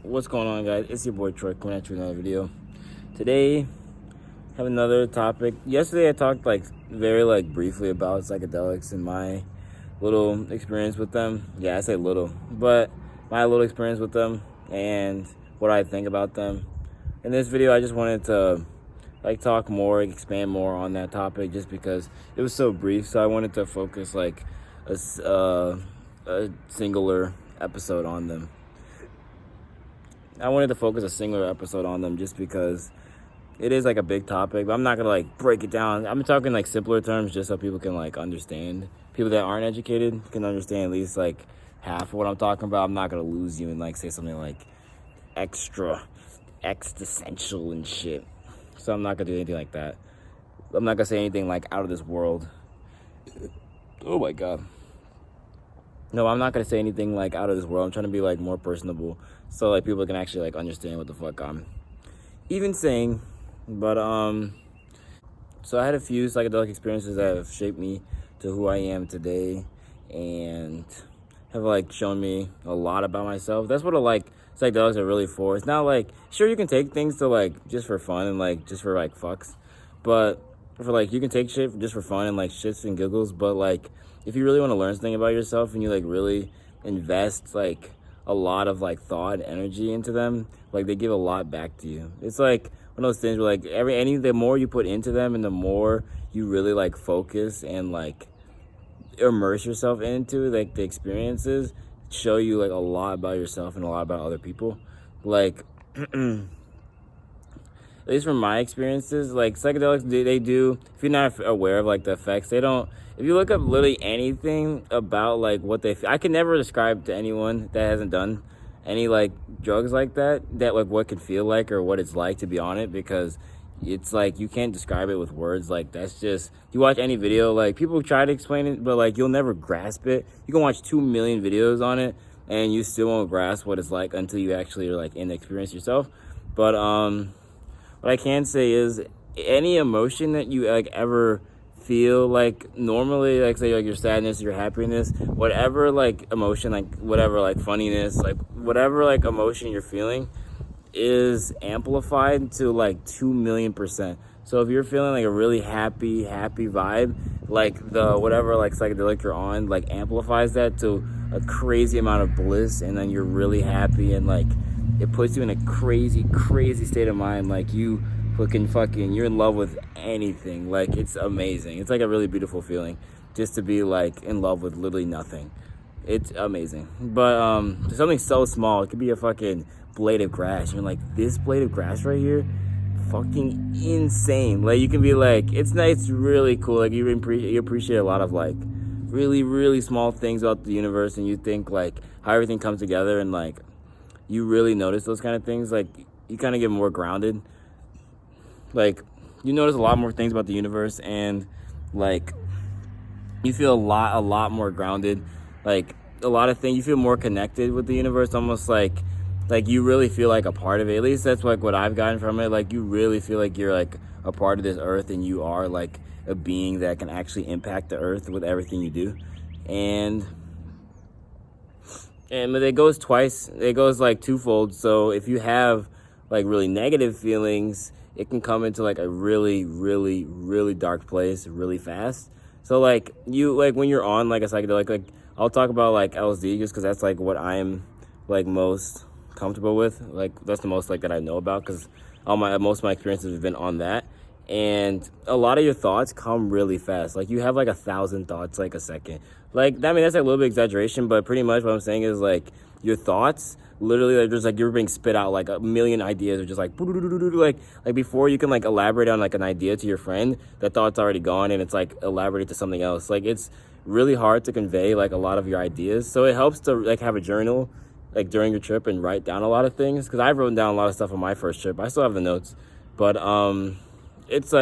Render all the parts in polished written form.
What's going on, guys? It's your boy Troy coming at you with another video. Today, have another topic. Yesterday, I talked very briefly about psychedelics and my little experience with them. Yeah, I say little, but my little experience with them and what I think about them. In this video, I just wanted to talk more, expand more on that topic, just because it was so brief. So I wanted to focus a singular episode on them. I wanted to focus a singular episode on them just because it is a big topic, but I'm not gonna break it down. I'm talking simpler terms just so people can understand. People that aren't educated can understand at least half of what I'm talking about. I'm not gonna lose you and say something extra existential and shit. So I'm not gonna do anything like that. I'm not gonna say anything out of this world. Oh my god. No, I'm not gonna say anything out of this world. I'm trying to be more personable, so people can actually understand what the fuck I'm even saying. But so I had a few psychedelic experiences that have shaped me to who I am today, and have shown me a lot about myself. That's what psychedelics are really for. It's not sure, you can take things to just for fun and just for fucks, but for you can take shit just for fun and shits and giggles, but if you really want to learn something about yourself and you really invest a lot of thought and energy into them, they give a lot back to you. It's one of those things where the more you put into them and the more you really focus and immerse yourself into the experiences, show you a lot about yourself and a lot about other people. At least from my experiences, psychedelics, they do, if you're not aware of the effects, they don't, if you look up literally anything about what they, I can never describe to anyone that hasn't done any drugs that what it can feel like or what it's like to be on it, because it's you can't describe it with words. That's just, you watch any video, people try to explain it, but you'll never grasp it. You can watch 2 million videos on it and you still won't grasp what it's like until you actually are in the experience yourself. But what I can say is, any emotion that you ever feel normally, say your sadness, your happiness, whatever emotion, whatever funniness, whatever emotion you're feeling is amplified to 2 million%. So if you're feeling a really happy vibe, the whatever psychedelic you're on amplifies that to a crazy amount of bliss, and then you're really happy, and it puts you in a crazy state of mind. You you're in love with anything. It's amazing. It's a really beautiful feeling just to be in love with literally nothing. It's amazing. But something so small, it could be a fucking blade of grass. You're this blade of grass right here, fucking insane. You can be it's nice, it's really cool. You appreciate a lot of really small things about the universe, and you think how everything comes together, and you really notice those kind of things. You kind of get more grounded. You notice a lot more things about the universe, and you feel a lot more grounded. A lot of things, you feel more connected with the universe, almost you really feel a part of it. At least that's what I've gotten from it. You really feel you're a part of this earth, and you are a being that can actually impact the earth with everything you do. And it goes twice. It goes twofold. So if you have really negative feelings, it can come into a really dark place really fast. So you when you're on a psychedelic, I'll talk about LSD just because that's what I'm most comfortable with. That's the most that I know about, because most of my experiences have been on that. And a lot of your thoughts come really fast. You have 1,000 thoughts a second. That's a little bit exaggeration, but pretty much what I'm saying is your thoughts literally are just you're being spit out. A million ideas are just before you can elaborate on an idea to your friend, that thought's already gone, and it's elaborated to something else. It's really hard to convey a lot of your ideas. So it helps to have a journal during your trip and write down a lot of things, because I've written down a lot of stuff on my first trip. I still have the notes, but it's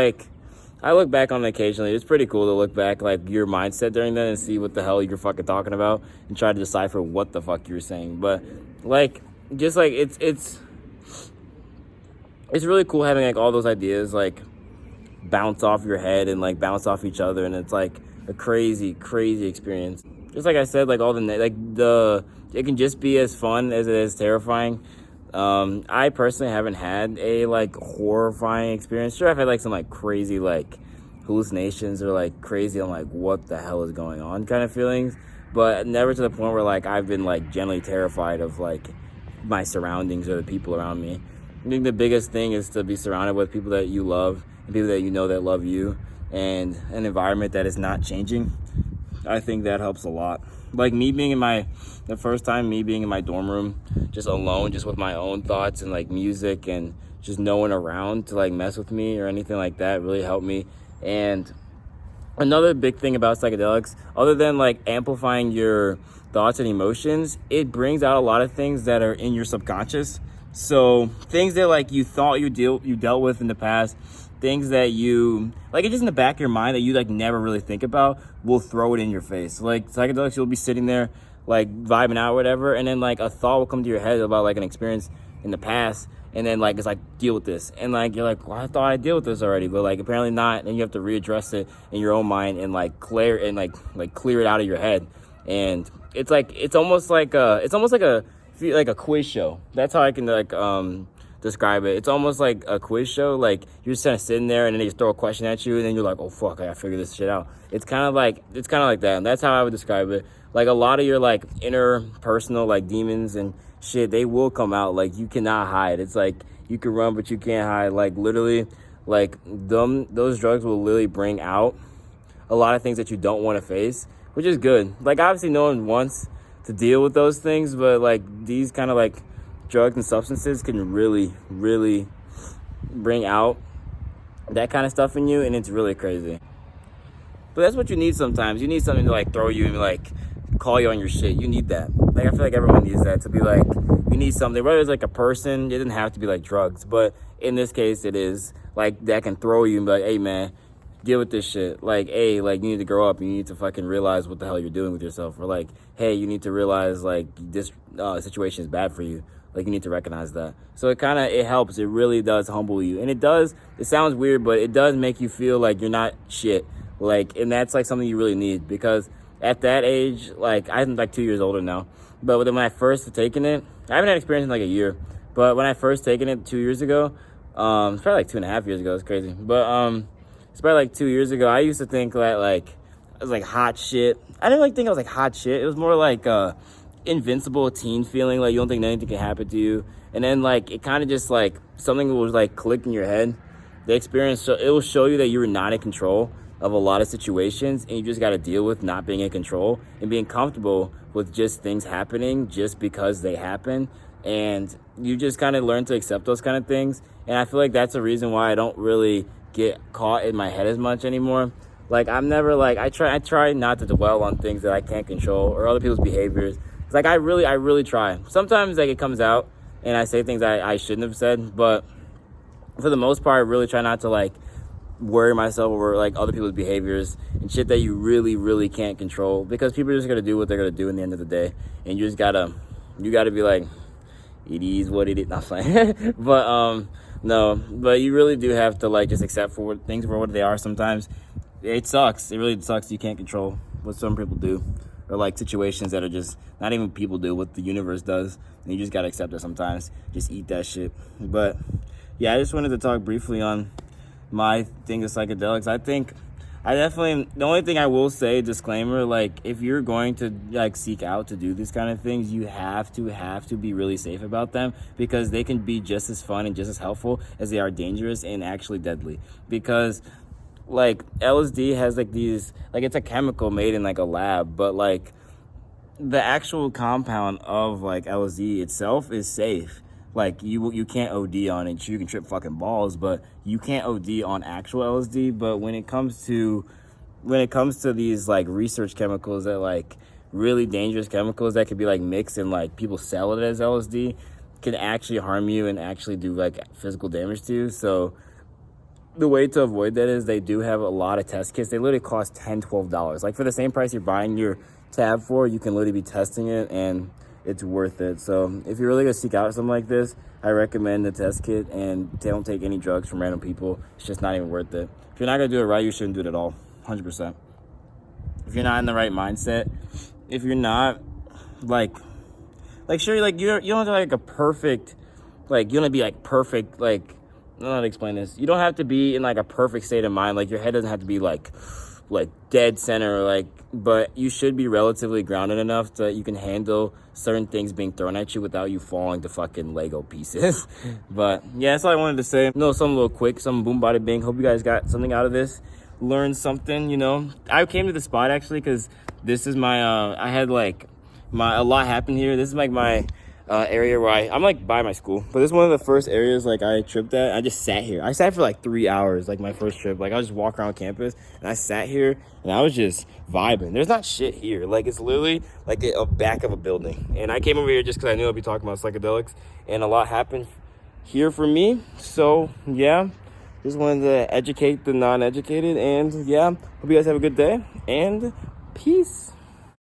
I look back on it occasionally. It's pretty cool to look back your mindset during that and see what the hell you're fucking talking about, and try to decipher what the fuck you're saying. But just it's really cool having all those ideas bounce off your head and bounce off each other, and it's a crazy experience. Just I said, all the it can just be as fun as it is terrifying. I personally haven't had a like horrifying experience. Sure, I've had like some like crazy like hallucinations or like crazy, I'm like, what the hell is going on kind of feelings, but never to the point where like I've been like generally terrified of like my surroundings or the people around me. I think the biggest thing is to be surrounded with people that you love and people that you know that love you, and an environment that is not changing. I think that helps a lot. Like me being in the first time me being in my dorm room, just alone, just with my own thoughts and like music and just no one around to like mess with me or anything like that, really helped me. And another big thing about psychedelics, other than like amplifying your thoughts and emotions, it brings out a lot of things that are in your subconscious. So things that like you thought you dealt with in the past, things that you like, it's just in the back of your mind that you like never really think about, will throw it in your face. Like psychedelics, you'll be sitting there like vibing out or whatever, and then like a thought will come to your head about like an experience in the past, and then like it's like, deal with this, and like you're like, well, I thought I deal with this already, but like apparently not, and you have to readdress it in your own mind and like clear and like clear it out of your head. And it's like it's almost like a quiz show. That's how I can like describe it. It's almost like a quiz show. Like you're just kind of sitting there and then they just throw a question at you and then you're like, oh fuck, I gotta figure this shit out. It's kind of like that, and that's how I would describe it. Like a lot of your like inner personal like demons and shit, they will come out. Like you cannot hide. It's like you can run but you can't hide. Like literally, like those drugs will literally bring out a lot of things that you don't want to face, which is good. Like obviously no one wants to deal with those things, but like these kind of like drugs and substances can really bring out that kind of stuff in you, and it's really crazy. But that's what you need sometimes. You need something to like throw you and like call you on your shit. You need that. Like I feel like everyone needs that, to be like, you need something, whether it's like a person, it doesn't have to be like drugs, but in this case it is like that can throw you and be like, hey man, deal with this shit. Like, hey, like you need to grow up and you need to fucking realize what the hell you're doing with yourself. Or like, hey, you need to realize like this situation is bad for you. Like you need to recognize that. So it helps. It really does humble you. And it sounds weird, but it does make you feel like you're not shit. Like, and that's like something you really need, because at that age, like I'm like 2 years older now, but when I first taken it, I haven't had experience in like a year, but when I first taken it 2 years ago, it's probably like 2.5 years ago, it's crazy, but it's probably like 2 years ago, I used to think that like it was like hot shit. I didn't like think I was like hot shit. It was more like invincible teen feeling, like you don't think anything can happen to you, and then like it kind of just like something was like click in your head. The experience, so it will show you that you're not in control of a lot of situations, and you just got to deal with not being in control and being comfortable with just things happening just because they happen, and you just kind of learn to accept those kind of things. And I feel like that's the reason why I don't really get caught in my head as much anymore. Like I'm never like, I try not to dwell on things that I can't control or other people's behaviors. It's like I really try. Sometimes like it comes out and I say things I shouldn't have said, but for the most part I really try not to like worry myself over like other people's behaviors and shit that you really can't control, because people are just gonna do what they're gonna do in the end of the day, and you gotta be like, it is what it is. Not fine. But no, but you really do have to like just accept things for what they are. Sometimes it sucks. It really sucks. You can't control what some people do, or like situations that are just not even people do, what the universe does, and you just gotta accept it sometimes. Just eat that shit. But yeah, I just wanted to talk briefly on my thing with psychedelics. The only thing I will say, disclaimer, like if you're going to like seek out to do these kind of things, you have to be really safe about them, because they can be just as fun and just as helpful as they are dangerous and actually deadly. Because like LSD has like these, like it's a chemical made in like a lab, but like the actual compound of like LSD itself is safe. Like you can't OD on it. You can trip fucking balls, but you can't OD on actual LSD. But when it comes to these like research chemicals, that like really dangerous chemicals that could be like mixed and like people sell it as LSD, can actually harm you and actually do like physical damage to you. So the way to avoid that is they do have a lot of test kits. They literally cost $10-12. Like for the same price you're buying your tab for, you can literally be testing it, and it's worth it. So if you're really gonna seek out something like this, I recommend the test kit, and don't take any drugs from random people. It's just not even worth it. If you're not gonna do it right, you shouldn't do it at all. 100%. If you're not in the right mindset, if you're not like sure, like you don't have like a perfect like, you don't be like perfect, like, I don't know how to explain this. You don't have to be in like a perfect state of mind. Like, your head doesn't have to be like dead center, like, but you should be relatively grounded enough that you can handle certain things being thrown at you without you falling to fucking Lego pieces. But yeah, that's all I wanted to say. Something little quick, some boom bada bing. Hope you guys got something out of this, learned something. I came to the spot actually because this is my I had like a lot happened here. This is like my area where I'm like by my school, but this is one of the first areas like I tripped at. I just sat here. I sat for like 3 hours, like my first trip. Like, I was just walk around campus and I sat here and I was just vibing. There's not shit here. Like, it's literally like a back of a building. And I came over here just because I knew I'd be talking about psychedelics, and a lot happened here for me. So yeah, just wanted to educate the non-educated, and yeah, hope you guys have a good day and peace.